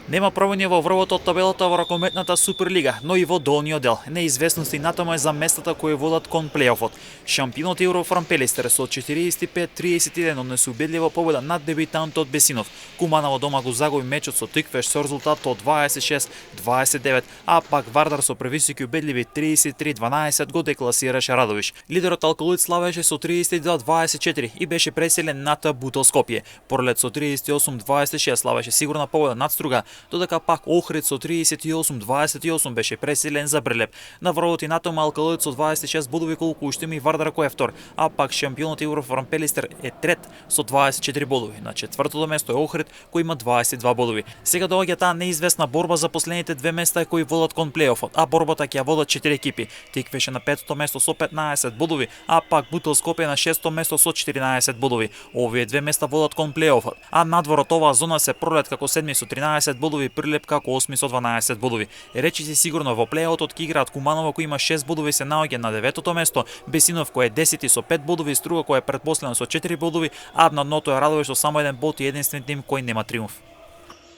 Нема промени во врвото од табелата во ракометната Суперлига, но и во долниот дел. Неизвестности натаму е за местата кои водат кон плейофот. Шампионот Еврофран Пелистер со 45-31 однесу убедливо победа над дебютантот Бесинов. Куманово дома го загуби мечот со Тиквеш со резултат од 26-29, а пак Вардар со превисоки убедливи 33-12 го декласираше Радовиш. Лидерот Алколит славеше со 32-24 и беше преселен на Бутел Скопје. Порлет со 38-26 славеше сигурна победа над Струга, додека пак Охрид со 38-28 беше преселен за Брелеп. На врвот и натома Алкалоид со 26 бодови колку уште има и Вардар кој е втор, а пак шампионот Еврофран Пелистер е трет со 24 бодови. На четвртото место е Охрид кој има 22 бодови. Сега доаѓа таа неизвестна борба за последните две места кои водат кон плейофот, а борбата ќе ја водат 4 екипи. Тиквеше на петото место со 15 бодови, а пак Бутел Скопје на шестото место со 14 бодови. Овие две места водат кон плейофот, а надвор од оваа зона се Пролет како седми со 13 бодови, Прилеп како 8 со 12 бодови. Речи се сигурно во плейаутот ќе играат Куманово кој има 6 бодови се наоѓа на 9-то место, Бесинов кој е 10 со 5 бодови, Струга кој е претпоследен со 4 бодови, а на дното е Радовиш со само 1 бод и единствен тим кој нема триумф.